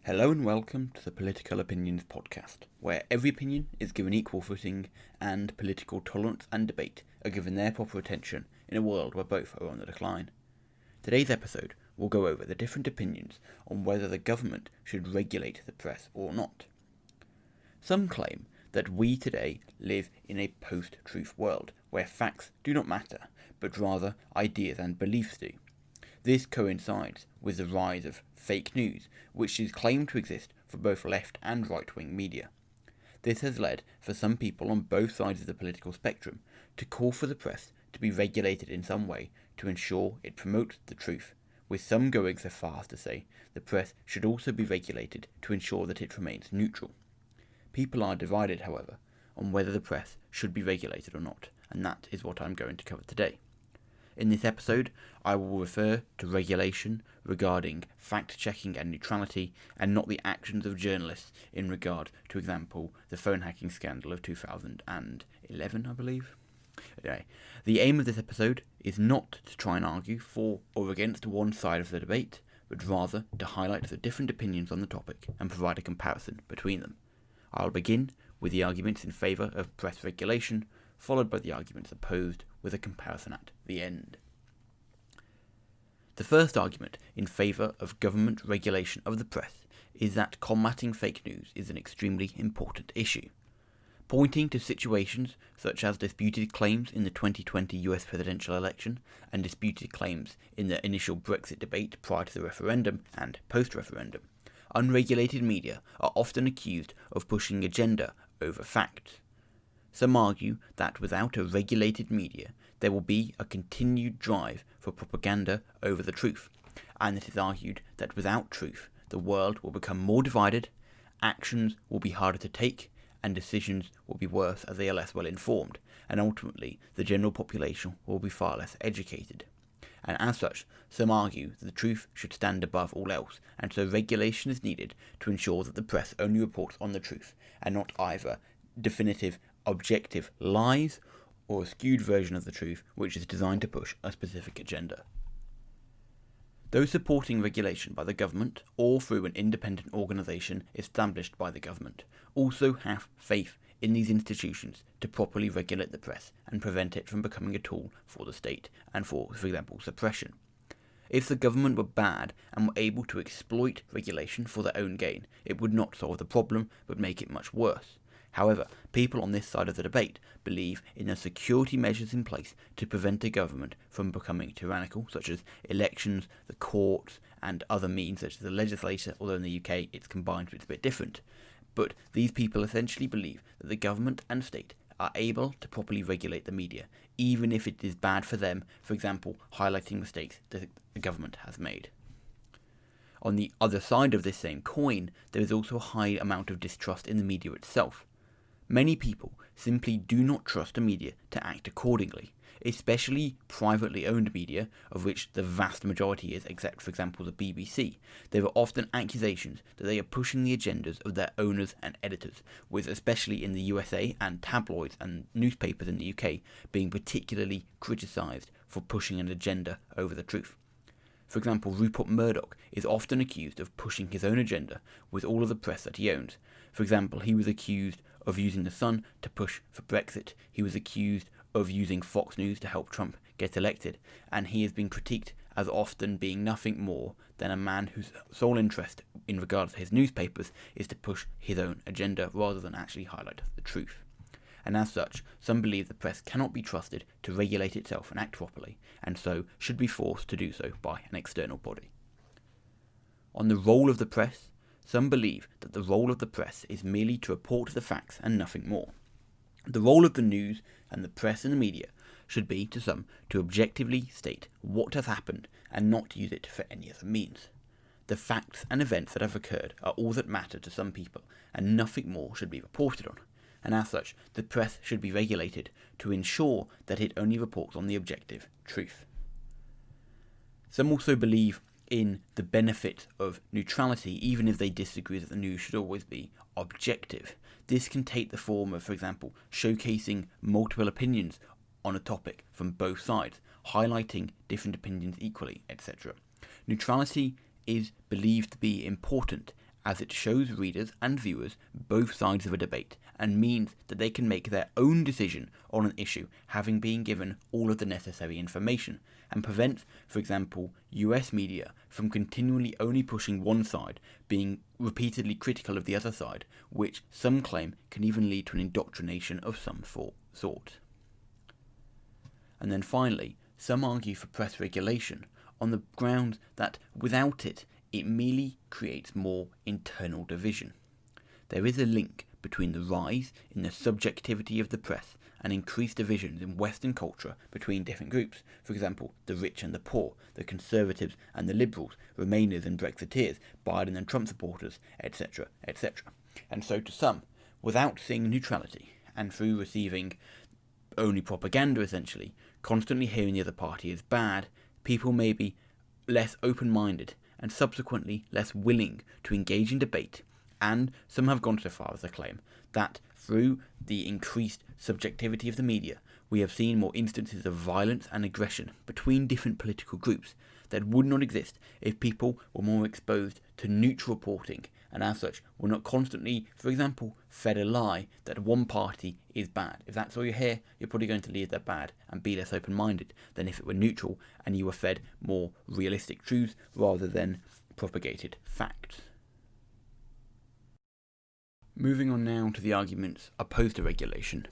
Hello and welcome to the Political Opinions Podcast, where every opinion is given equal footing and political tolerance and debate are given their proper attention in a world where both are on the decline. Today's episode will go over the different opinions on whether the government should regulate the press or not. Some claim that we today live in a post-truth world where facts do not matter, but rather ideas and beliefs do. This coincides with the rise of fake news, which is claimed to exist for both left and right-wing media. This has led for some people on both sides of the political spectrum to call for the press to be regulated in some way to ensure it promotes the truth, with some going so far as to say the press should also be regulated to ensure that it remains neutral. People are divided, however, on whether the press should be regulated or not, and that is what I'm going to cover today. In this episode, I will refer to regulation regarding fact-checking and neutrality, and not the actions of journalists in regard to, example, the phone hacking scandal of 2011, I believe. Anyway, the aim of this episode is not to try and argue for or against one side of the debate, but rather to highlight the different opinions on the topic and provide a comparison between them. I'll begin with the arguments in favour of press regulation, followed by the arguments opposed, with a comparison at the end. The first argument in favour of government regulation of the press is that combating fake news is an extremely important issue. Pointing to situations such as disputed claims in the 2020 US presidential election and disputed claims in the initial Brexit debate prior to the referendum and post-referendum, unregulated media are often accused of pushing agenda over facts. Some argue that without a regulated media, there will be a continued drive for propaganda over the truth, and it is argued that without truth, the world will become more divided, actions will be harder to take, and decisions will be worse as they are less well informed, and ultimately the general population will be far less educated. And as such, some argue that the truth should stand above all else, and so regulation is needed to ensure that the press only reports on the truth, and not either definitive objective lies or a skewed version of the truth which is designed to push a specific agenda. Those supporting regulation by the government or through an independent organisation established by the government also have faith in these institutions to properly regulate the press and prevent it from becoming a tool for the state and for example, suppression. If the government were bad and were able to exploit regulation for their own gain, it would not solve the problem but make it much worse. However, people on this side of the debate believe in the security measures in place to prevent a government from becoming tyrannical, such as elections, the courts, and other means such as the legislature, although in the UK it's combined, so it's a bit different. But these people essentially believe that the government and state are able to properly regulate the media, even if it is bad for them, for example, highlighting mistakes that the government has made. On the other side of this same coin, there is also a high amount of distrust in the media itself. Many people simply do not trust the media to act accordingly, especially privately owned media, of which the vast majority is, except for example the BBC. There are often accusations that they are pushing the agendas of their owners and editors, with especially in the USA and tabloids and newspapers in the UK being particularly criticised for pushing an agenda over the truth. For example, Rupert Murdoch is often accused of pushing his own agenda with all of the press that he owns. For example, he was accused of using The Sun to push for Brexit, he was accused of using Fox News to help Trump get elected, and he has been critiqued as often being nothing more than a man whose sole interest in regards to his newspapers is to push his own agenda rather than actually highlight the truth. And as such, some believe the press cannot be trusted to regulate itself and act properly, and so should be forced to do so by an external body. On the role of the press, some believe that the role of the press is merely to report the facts and nothing more. The role of the news and the press and the media should be, to some, to objectively state what has happened and not use it for any other means. The facts and events that have occurred are all that matter to some people, and nothing more should be reported on. And as such, the press should be regulated to ensure that it only reports on the objective truth. Some also believe in the benefit of neutrality, even if they disagree that the news should always be objective. This can take the form of, for example, showcasing multiple opinions on a topic from both sides, highlighting different opinions equally, etc. Neutrality is believed to be important as it shows readers and viewers both sides of a debate and means that they can make their own decision on an issue having been given all of the necessary information, and prevents, for example, US media from continually only pushing one side, being repeatedly critical of the other side, which some claim can even lead to an indoctrination of some sort. And then finally, some argue for press regulation on the grounds that without it, it merely creates more internal division. There is a link between the rise in the subjectivity of the press and increased divisions in Western culture between different groups, for example, the rich and the poor, the conservatives and the liberals, Remainers and Brexiteers, Biden and Trump supporters, etc., etc. And so to some, without seeing neutrality, and through receiving only propaganda essentially, constantly hearing the other party is bad, people may be less open-minded and subsequently less willing to engage in debate, and some have gone so far as to claim that through the increased subjectivity of the media, we have seen more instances of violence and aggression between different political groups that would not exist if people were more exposed to neutral reporting, and as such were not constantly, for example, fed a lie that one party is bad. If that's all you hear, you're probably going to leave that bad and be less open-minded than if it were neutral and you were fed more realistic truths rather than propagated facts. Moving on now to the arguments opposed to regulation.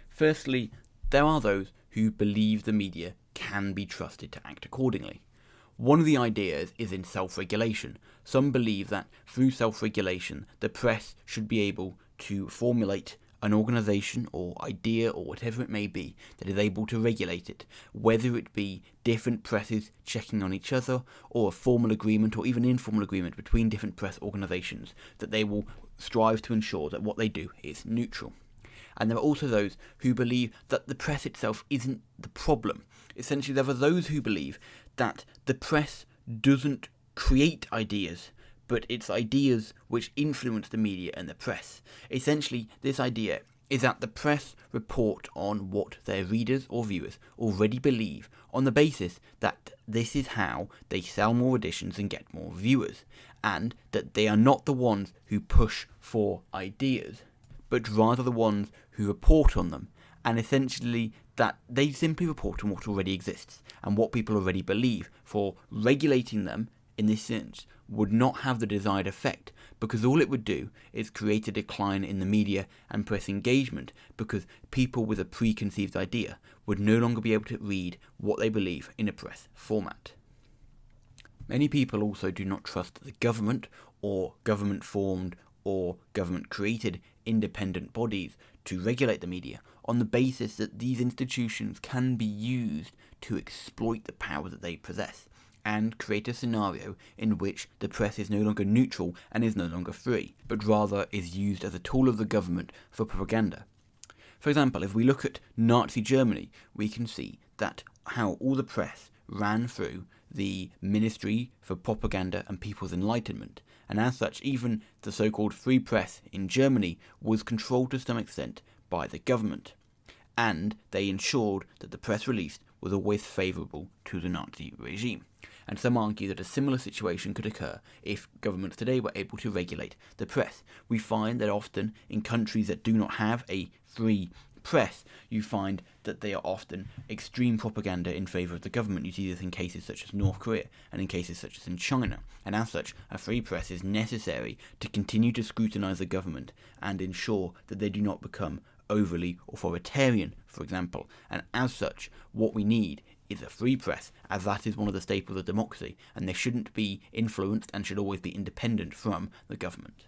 Firstly, there are those who believe the media can be trusted to act accordingly. One of the ideas is in self-regulation. Some believe that through self-regulation, the press should be able to formulate an organisation or idea or whatever it may be that is able to regulate it, whether it be different presses checking on each other or a formal agreement or even informal agreement between different press organisations, that they will strive to ensure that what they do is neutral. And there are also those who believe that the press itself isn't the problem. Essentially, there are those who believe that the press doesn't create ideas, but it's ideas which influence the media and the press. Essentially, this idea is that the press report on what their readers or viewers already believe on the basis that this is how they sell more editions and get more viewers, and that they are not the ones who push for ideas, but rather the ones who report on them, and essentially that they simply report on what already exists and what people already believe, for regulating them in this sense would not have the desired effect, because all it would do is create a decline in the media and press engagement, because people with a preconceived idea would no longer be able to read what they believe in a press format. Many people also do not trust the government or government-formed or government-created independent bodies to regulate the media on the basis that these institutions can be used to exploit the power that they possess and create a scenario in which the press is no longer neutral and is no longer free, but rather is used as a tool of the government for propaganda. For example, if we look at Nazi Germany, we can see that how all the press ran through the Ministry for Propaganda and People's Enlightenment, and as such even the so-called free press in Germany was controlled to some extent by the government, and they ensured that the press released was always favourable to the Nazi regime. And some argue that a similar situation could occur if governments today were able to regulate the press. We find that often in countries that do not have a free press, you find that they are often extreme propaganda in favour of the government. You see this in cases such as North Korea and in cases such as in China. And as such, a free press is necessary to continue to scrutinise the government and ensure that they do not become overly authoritarian, for example. And as such, what we need is a free press, as that is one of the staples of democracy, and they shouldn't be influenced and should always be independent from the government.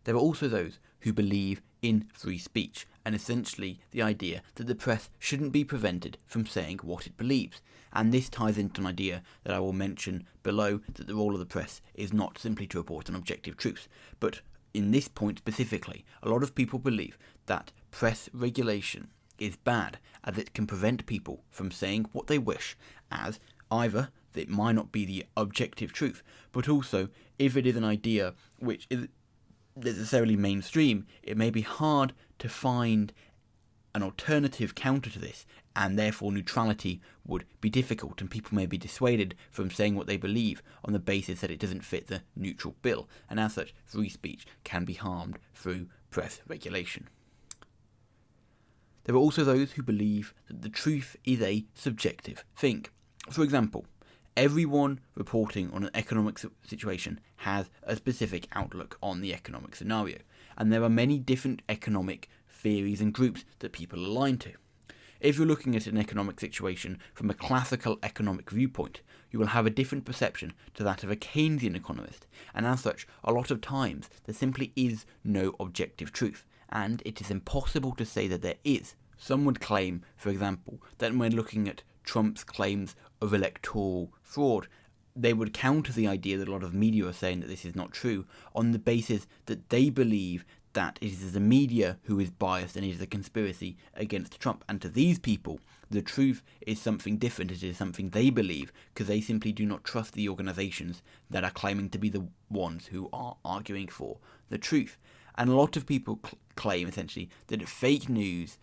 There are also those who believe in free speech, and essentially the idea that the press shouldn't be prevented from saying what it believes. And this ties into an idea that I will mention below, that the role of the press is not simply to report on objective truths, but in this point specifically, a lot of people believe that press regulation is bad, as it can prevent people from saying what they wish, as either it might not be the objective truth, but also if it is an idea which is necessarily mainstream, it may be hard to find an alternative counter to this, and therefore neutrality would be difficult, and people may be dissuaded from saying what they believe on the basis that it doesn't fit the neutral bill, and as such, free speech can be harmed through press regulation. There are also those who believe that the truth is a subjective thing. For example, everyone reporting on an economic situation has a specific outlook on the economic scenario, and there are many different economic theories and groups that people align to. If you're looking at an economic situation from a classical economic viewpoint, you will have a different perception to that of a Keynesian economist, and as such, a lot of times there simply is no objective truth, and it is impossible to say that there is. Some would claim, for example, that when looking at Trump's claims of electoral fraud, they would counter the idea that a lot of media are saying that this is not true on the basis that they believe that it is the media who is biased and it is a conspiracy against Trump. And to these people, the truth is something different. It is something they believe because they simply do not trust the organizations that are claiming to be the ones who are arguing for the truth. And a lot of people claim, essentially, that fake news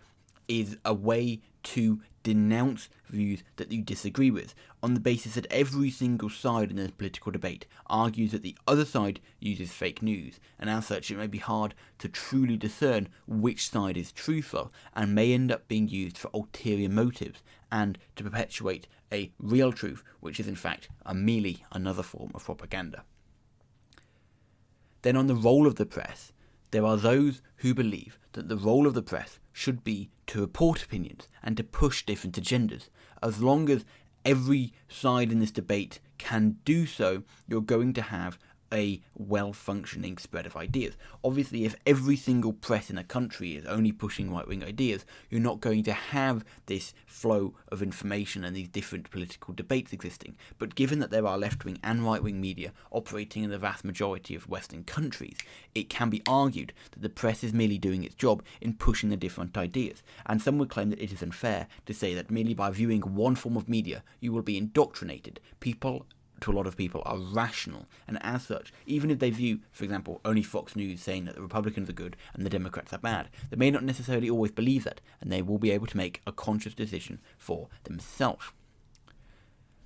is a way to denounce views that you disagree with, on the basis that every single side in a political debate argues that the other side uses fake news, and as such it may be hard to truly discern which side is truthful, and may end up being used for ulterior motives, and to perpetuate a real truth, which is in fact merely another form of propaganda. Then on the role of the press, there are those who believe that the role of the press should be to report opinions and to push different agendas. As long as every side in this debate can do so, you're going to have a well-functioning spread of ideas. Obviously, if every single press in a country is only pushing right-wing ideas, you're not going to have this flow of information and these different political debates existing. But given that there are left-wing and right-wing media operating in the vast majority of Western countries, it can be argued that the press is merely doing its job in pushing the different ideas. And some would claim that it is unfair to say that merely by viewing one form of media, you will be indoctrinated. To a lot of people, are rational, and as such, even if they view, for example, only Fox News saying that the Republicans are good and the Democrats are bad, they may not necessarily always believe that, and they will be able to make a conscious decision for themselves.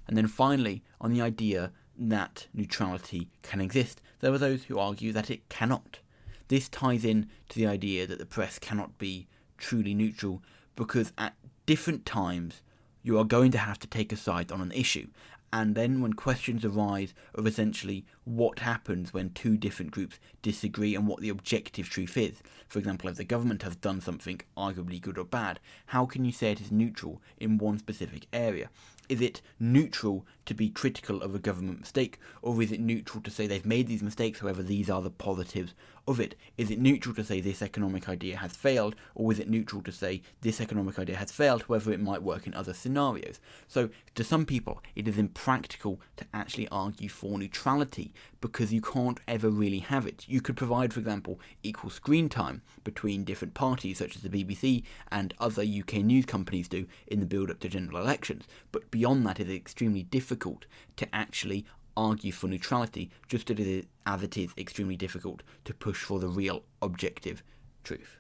And then finally, on the idea that neutrality can exist, there are those who argue that it cannot. This ties in to the idea that the press cannot be truly neutral, because at different times you are going to have to take a side on an issue. And then when questions arise of essentially what happens when two different groups disagree and what the objective truth is, for example, if the government has done something arguably good or bad, how can you say it is neutral in one specific area? Is it neutral to be critical of a government mistake, or is it neutral to say they've made these mistakes, however these are the positives of it? Is it neutral to say this economic idea has failed, or is it neutral to say this economic idea has failed, however it might work in other scenarios? So to some people it is impractical to actually argue for neutrality, because you can't ever really have it. You could provide, for example, equal screen time between different parties, such as the BBC and other UK news companies do in the build-up to general elections, but beyond that it is extremely difficult to actually argue for neutrality, just as it is extremely difficult to push for the real objective truth.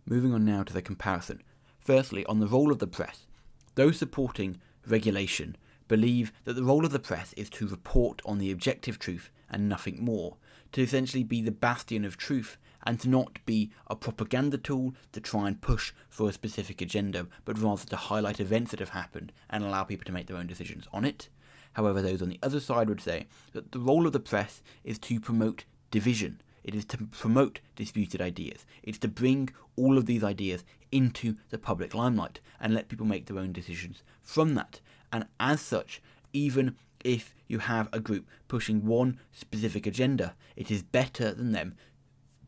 Moving on now to the comparison. Firstly, on the role of the press, those supporting regulation believe that the role of the press is to report on the objective truth and nothing more, to essentially be the bastion of truth and to not be a propaganda tool to try and push for a specific agenda, but rather to highlight events that have happened and allow people to make their own decisions on it. However, those on the other side would say that the role of the press is to promote division. It is to promote disputed ideas. It's to bring all of these ideas into the public limelight and let people make their own decisions from that. And as such, even if you have a group pushing one specific agenda, it is better than them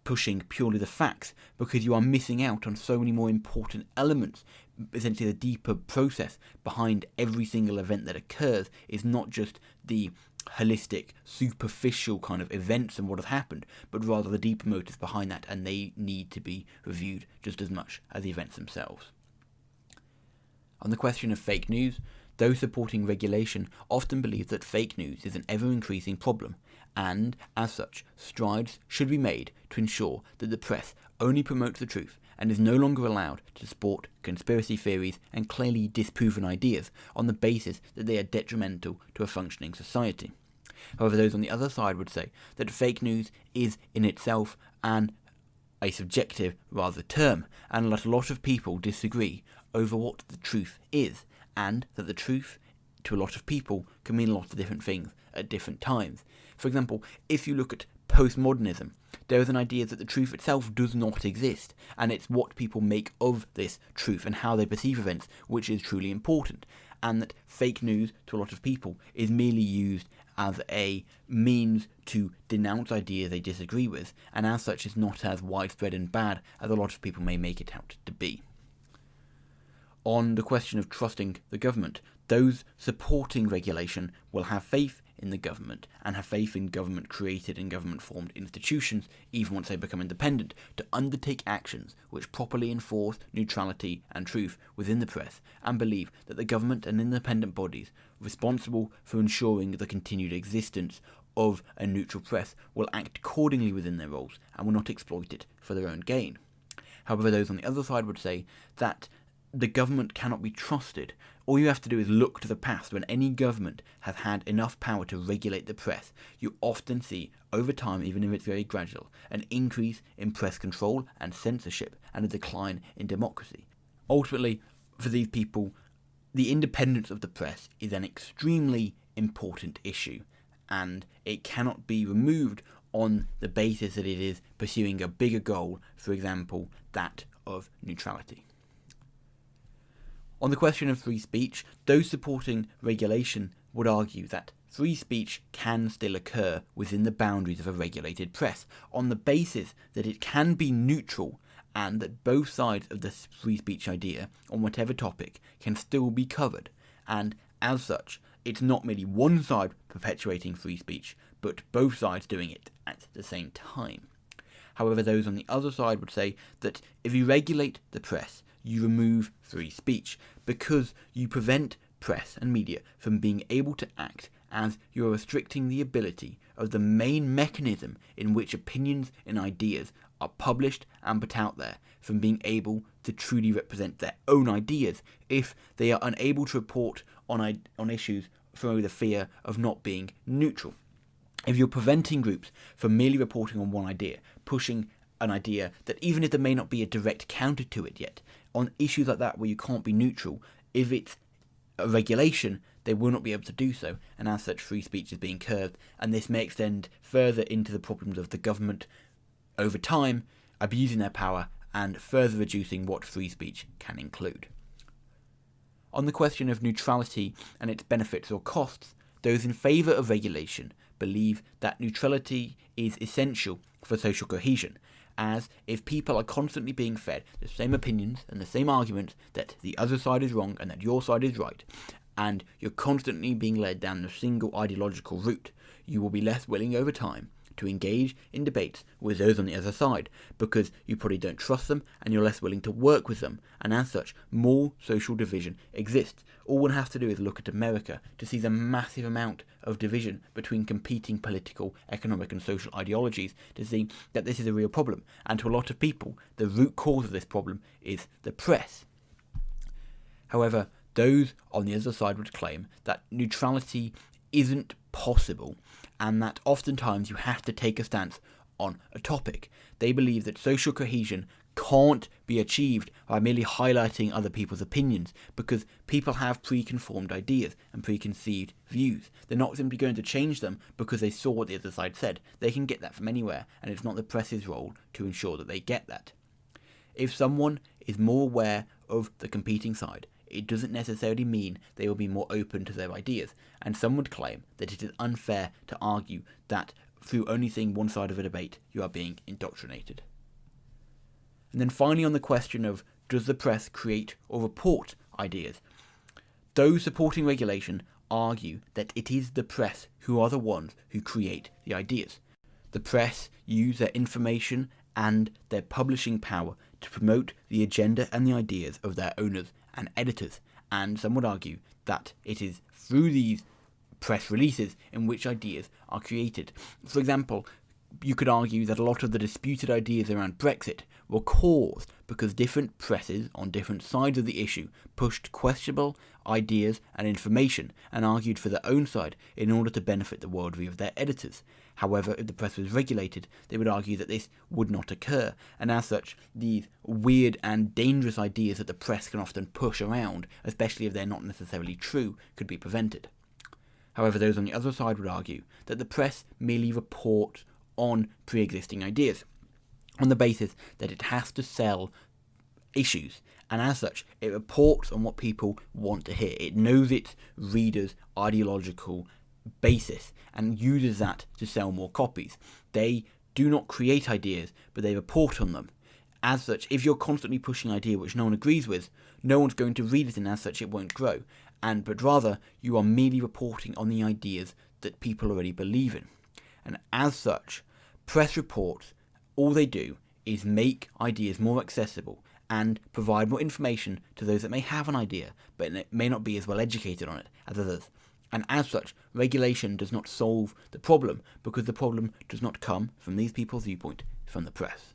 pushing purely the facts, because you are missing out on so many more important elements. Essentially, the deeper process behind every single event that occurs is not just the holistic, superficial kind of events and what has happened, but rather the deeper motives behind that, and they need to be reviewed just as much as the events themselves. On the question of fake news, those supporting regulation often believe that fake news is an ever-increasing problem, and, as such, strides should be made to ensure that the press only promotes the truth and is no longer allowed to support conspiracy theories and clearly disproven ideas on the basis that they are detrimental to a functioning society. However, those on the other side would say that fake news is in itself a subjective rather term, and that a lot of people disagree over what the truth is, and that the truth to a lot of people can mean a lot of different things at different times. For example, if you look at postmodernism, there is an idea that the truth itself does not exist, and it's what people make of this truth and how they perceive events which is truly important, and that fake news to a lot of people is merely used as a means to denounce ideas they disagree with, and as such is not as widespread and bad as a lot of people may make it out to be. On the question of trusting the government, those supporting regulation will have faith in the government and have faith in government-created and government-formed institutions, even once they become independent, to undertake actions which properly enforce neutrality and truth within the press, and believe that the government and independent bodies responsible for ensuring the continued existence of a neutral press will act accordingly within their roles and will not exploit it for their own gain. However, those on the other side would say that the government cannot be trusted. All you have to do is look to the past. When any government has had enough power to regulate the press, you often see, over time, even if it's very gradual, an increase in press control and censorship and a decline in democracy. Ultimately, for these people, the independence of the press is an extremely important issue, and it cannot be removed on the basis that it is pursuing a bigger goal, for example, that of neutrality. On the question of free speech, those supporting regulation would argue that free speech can still occur within the boundaries of a regulated press, on the basis that it can be neutral and that both sides of the free speech idea on whatever topic can still be covered, and as such, it's not merely one side perpetuating free speech, but both sides doing it at the same time. However, those on the other side would say that if you regulate the press, you remove free speech, because you prevent press and media from being able to act, as you are restricting the ability of the main mechanism in which opinions and ideas are published and put out there from being able to truly represent their own ideas if they are unable to report on issues through the fear of not being neutral. If you're preventing groups from merely reporting on one idea, pushing an idea that even if there may not be a direct counter to it yet, on issues like that where you can't be neutral, if it's a regulation, they will not be able to do so, and as such free speech is being curbed, and this may extend further into the problems of the government over time, abusing their power and further reducing what free speech can include. On the question of neutrality and its benefits or costs, those in favour of regulation believe that neutrality is essential for social cohesion, as if people are constantly being fed the same opinions and the same arguments that the other side is wrong and that your side is right, and you're constantly being led down a single ideological route, you will be less willing over time to engage in debates with those on the other side, because you probably don't trust them and you're less willing to work with them, and as such, more social division exists. All one has to do is look at America to see the massive amount of division between competing political, economic and social ideologies to see that this is a real problem, and to a lot of people, the root cause of this problem is the press. However, those on the other side would claim that neutrality isn't possible, and that oftentimes you have to take a stance on a topic. They believe that social cohesion can't be achieved by merely highlighting other people's opinions, because people have preconformed ideas and preconceived views. They're not simply going to change them because they saw what the other side said. They can get that from anywhere, and it's not the press's role to ensure that they get that. If someone is more aware of the competing side, it doesn't necessarily mean they will be more open to their ideas, and some would claim that it is unfair to argue that through only seeing one side of a debate you are being indoctrinated. And then finally, on the question of does the press create or report ideas, those supporting regulation argue that it is the press who are the ones who create the ideas. The press use their information and their publishing power to promote the agenda and the ideas of their owners and editors, and some would argue that it is through these press releases in which ideas are created. For example, you could argue that a lot of the disputed ideas around Brexit were caused because different presses on different sides of the issue pushed questionable ideas and information and argued for their own side in order to benefit the worldview of their editors. However, if the press was regulated, they would argue that this would not occur, and as such, these weird and dangerous ideas that the press can often push around, especially if they're not necessarily true, could be prevented. However, those on the other side would argue that the press merely reports on pre-existing ideas, on the basis that it has to sell issues, and as such, it reports on what people want to hear. It knows its readers' ideological basis and uses that to sell more copies. They do not create ideas, but they report on them. As such, if you're constantly pushing an idea which no one agrees with, no one's going to read it, and as such it won't grow. But rather, you are merely reporting on the ideas that people already believe in. And as such, press reports, all they do is make ideas more accessible and provide more information to those that may have an idea, but may not be as well educated on it as others. And as such, regulation does not solve the problem, because the problem does not come from these people's viewpoint, from the press.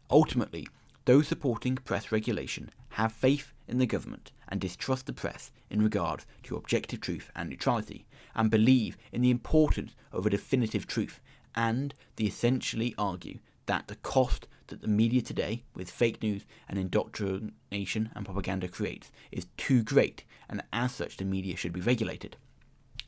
Ultimately, those supporting press regulation have faith in the government and distrust the press in regards to objective truth and neutrality, and believe in the importance of a definitive truth, and they essentially argue that the cost that the media today, with fake news and indoctrination and propaganda, creates is too great, and as such the media should be regulated.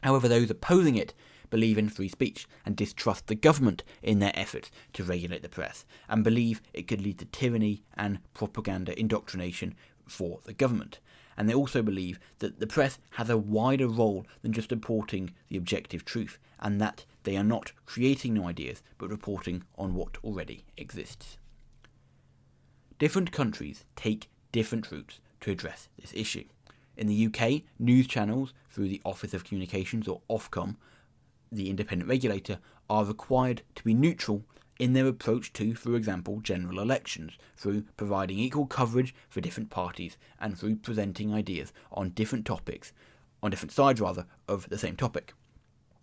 However, those opposing it believe in free speech and distrust the government in their efforts to regulate the press, and believe it could lead to tyranny and propaganda indoctrination for the government. And they also believe that the press has a wider role than just reporting the objective truth, and that they are not creating new ideas, but reporting on what already exists. Different countries take different routes to address this issue. In the UK, news channels, through the Office of Communications, or Ofcom, the independent regulator, are required to be neutral in their approach to, for example, general elections, through providing equal coverage for different parties and through presenting ideas on different topics, on different sides rather, of the same topic.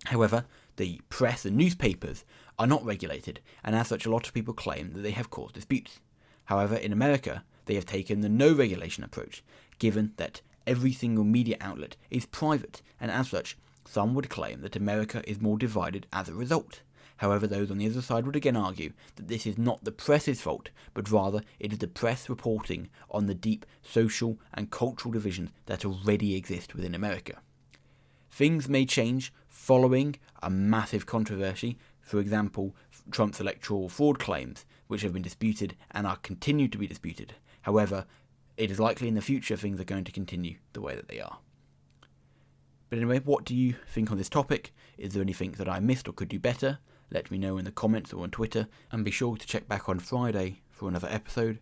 However, the press and newspapers are not regulated, and as such a lot of people claim that they have caused disputes. However, in America, they have taken the no regulation approach, given that every single media outlet is private, and as such, some would claim that America is more divided as a result. However, those on the other side would again argue that this is not the press's fault, but rather it is the press reporting on the deep social and cultural divisions that already exist within America. Things may change following a massive controversy, for example, Trump's electoral fraud claims, which have been disputed and are continued to be disputed. However, it is likely in the future things are going to continue the way that they are. But anyway, what do you think on this topic? Is there anything that I missed or could do better? Let me know in the comments or on Twitter, and be sure to check back on Friday for another episode.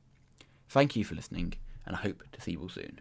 Thank you for listening, and I hope to see you all soon.